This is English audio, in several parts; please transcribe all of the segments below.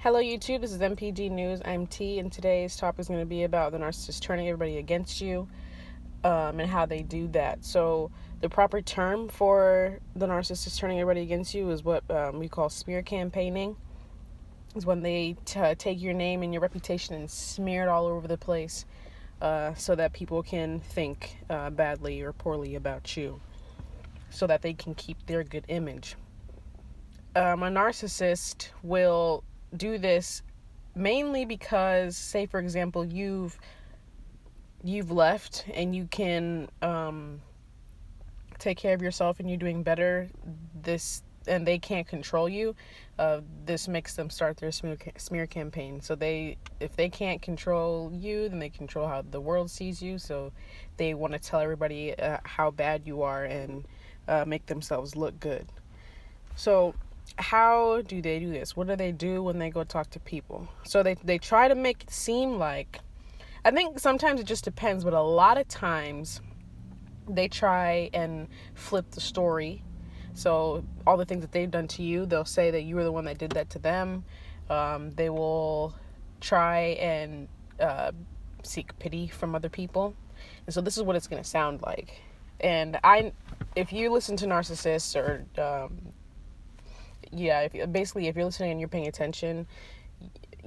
Hello YouTube, this is MPG News. I'm T, and today's topic is going to be about the narcissist turning everybody against you, and how they do that. So the proper term for the narcissist turning everybody against you is what we call smear campaigning. Is when they take your name and your reputation and smear it all over the place, so that people can think badly or poorly about you, so that they can keep their good image. A narcissist will do this mainly because, say for example, you've left and you can take care of yourself and you're doing better, this and they can't control you. This makes them start their smear campaign. So if they can't control you, then they control how the world sees you. So they want to tell everybody how bad you are and make themselves look good. So how do they do this? What do they do when they go talk to people? So they try to make it seem like, I think sometimes it just depends, but a lot of times they try and flip the story. So all the things that they've done to you, they'll say that you were the one that did that to them. They will try and seek pity from other people. And so this is what it's going to sound like. And if you listen to narcissists or if you're listening and you're paying attention,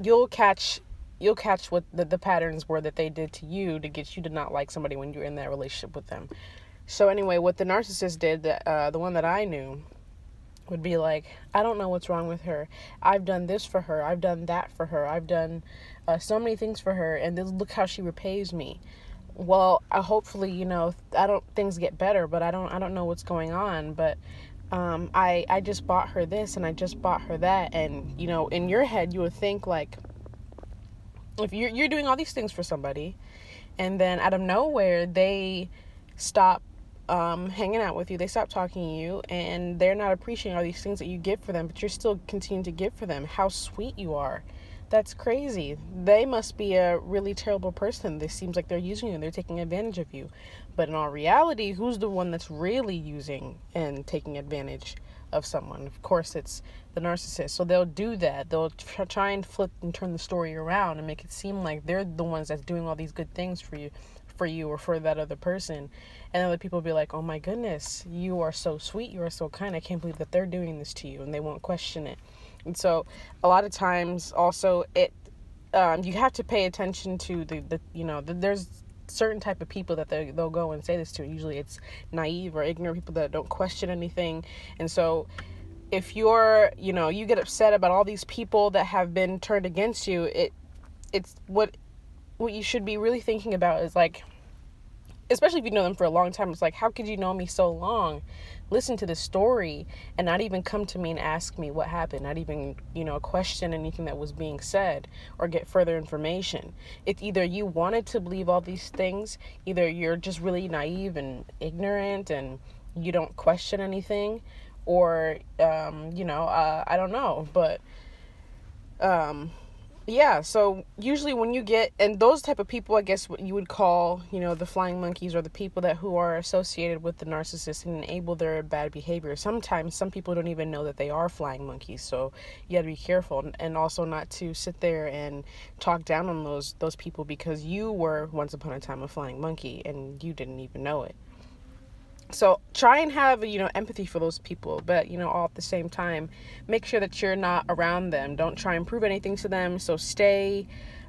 you'll catch what the patterns were that they did to you to get you to not like somebody when you're in that relationship with them. So anyway, what the narcissist did, the one that I knew, would be like, I don't know what's wrong with her. I've done this for her. I've done that for her. I've done so many things for her, and look how she repays me. Well, hopefully, things get better, but I don't know what's going on, but I just bought her this and I just bought her that. And, in your head, you would think like, if you're doing all these things for somebody and then out of nowhere, they stop hanging out with you, they stop talking to you, and they're not appreciating all these things that you give for them, but you're still continuing to give for them. How sweet you are. That's crazy. They must be a really terrible person. It seems like they're using you and they're taking advantage of you. But in all reality, who's the one that's really using and taking advantage of someone? Of course, it's the narcissist. So they'll do that. They'll try and flip and turn the story around and make it seem like they're the ones that's doing all these good things for you or for that other person. And other people will be like, oh my goodness, you are so sweet, you are so kind, I can't believe that they're doing this to you, and they won't question it. And so a lot of times also you have to pay attention to there's certain type of people that they'll go and say this to. Usually it's naive or ignorant people that don't question anything. And so if you get upset about all these people that have been turned against you, it's what you should be really thinking about is like, especially if you know them for a long time, it's like, how could you know me so long, listen to the story, and not even come to me and ask me what happened, not even, question anything that was being said or get further information. It's either you wanted to believe all these things, either you're just really naive and ignorant and you don't question anything, or, I don't know, but, yeah, so usually when you get, and those type of people, I guess what you would call, the flying monkeys, or the people who are associated with the narcissist and enable their bad behavior. Sometimes some people don't even know that they are flying monkeys, so you got to be careful, and also not to sit there and talk down on those people because you were once upon a time a flying monkey and you didn't even know it. So try and have, empathy for those people, but, all at the same time, make sure that you're not around them. Don't try and prove anything to them. So stay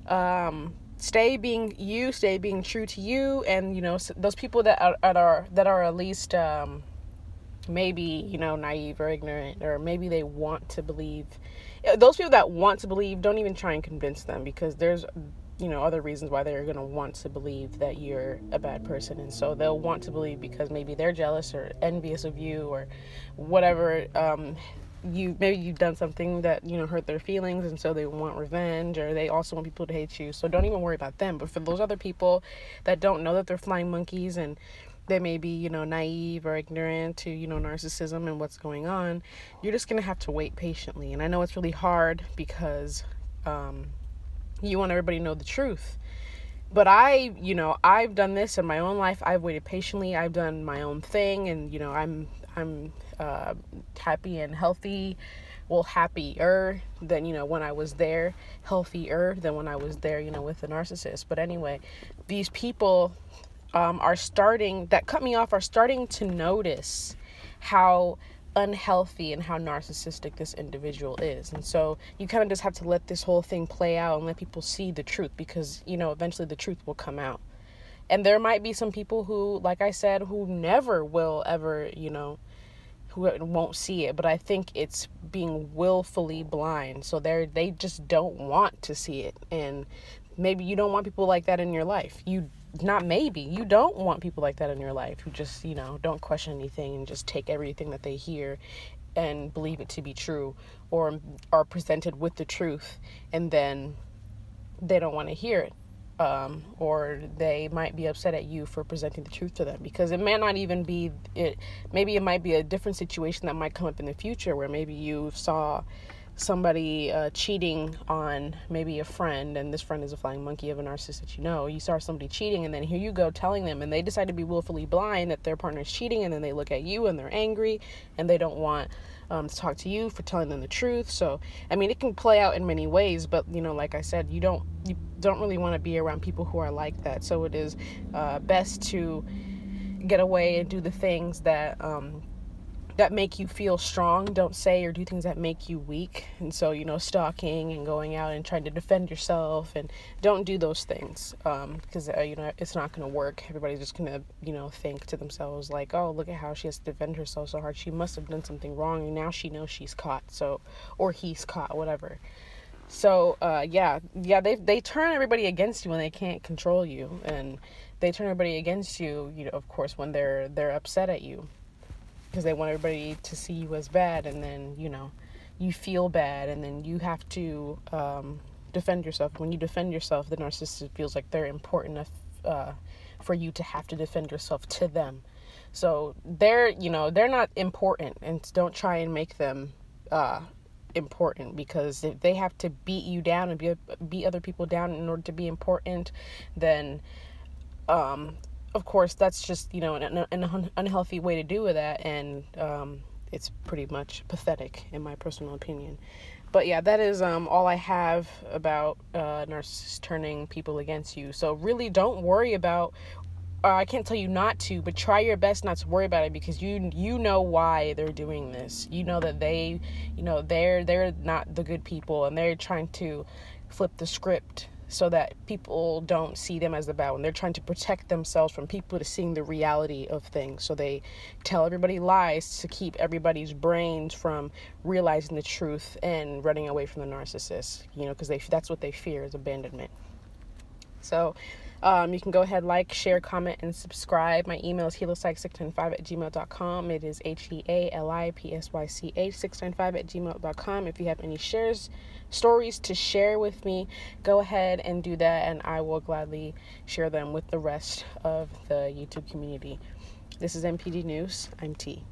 being you, stay being true to you. And, those people that are at least, maybe, naive or ignorant, or maybe they want to believe. Those people that want to believe, don't even try and convince them, because there's other reasons why they're going to want to believe that you're a bad person. And so they'll want to believe because maybe they're jealous or envious of you or whatever. Maybe you've done something that, hurt their feelings, and so they want revenge, or they also want people to hate you. So don't even worry about them. But for those other people that don't know that they're flying monkeys, and they may be, naive or ignorant to, narcissism and what's going on, you're just going to have to wait patiently. And I know it's really hard because, you want everybody to know the truth. But I've done this in my own life. I've waited patiently. I've done my own thing, and I'm happy and healthy happier than, when I was there, healthier than when I was there, with the narcissist. But anyway, these people that cut me off are starting to notice how unhealthy and how narcissistic this individual is. And so you kind of just have to let this whole thing play out and let people see the truth, because, eventually the truth will come out. And there might be some people who, like I said, who never will ever, who won't see it. But I think it's being willfully blind. So they just don't want to see it. And maybe you don't want people like that in your life. You don't want people like that in your life who just, don't question anything and just take everything that they hear and believe it to be true, or are presented with the truth and then they don't want to hear it. Or they might be upset at you for presenting the truth to them, because it may not even be it. Maybe it might be a different situation that might come up in the future, where maybe you saw somebody cheating on maybe a friend, and this friend is a flying monkey of a narcissist that you saw somebody cheating, and then here you go telling them, and they decide to be willfully blind that their partner is cheating, and then they look at you and they're angry and they don't want to talk to you for telling them the truth. So I mean, it can play out in many ways, but like I said, you don't really want to be around people who are like that. So it is best to get away and do the things that make you feel strong. Don't say or do things that make you weak. And so, stalking and going out and trying to defend yourself, and don't do those things, because, it's not going to work. Everybody's just going to, think to themselves like, oh, look at how she has to defend herself so hard. She must have done something wrong, and now she knows she's caught. So, or he's caught, whatever. So, they turn everybody against you when they can't control you, and they turn everybody against you, of course, when they're upset at you, because they want everybody to see you as bad, and then, you feel bad, and then you have to defend yourself. When you defend yourself, the narcissist feels like they're important enough for you to have to defend yourself to them. So they're not important, and don't try and make them important, because if they have to beat you down and beat other people down in order to be important, then of course that's just an unhealthy way to do that, and it's pretty much pathetic in my personal opinion. But yeah, that is all I have about narcissists turning people against you. So really don't worry about, I can't tell you not to, but try your best not to worry about it, because you know why they're doing this. You know that they're not the good people, and they're trying to flip the script so that people don't see them as the bad one. They're trying to protect themselves from people to seeing the reality of things. So they tell everybody lies to keep everybody's brains from realizing the truth and running away from the narcissist, because that's what they fear, is abandonment. So you can go ahead, like, share, comment, and subscribe. My email is helipsych695@gmail.com. It is HEALIPSYCH695@gmail.com. If you have any stories to share with me, go ahead and do that, and I will gladly share them with the rest of the YouTube community. This is MPD News. I'm T.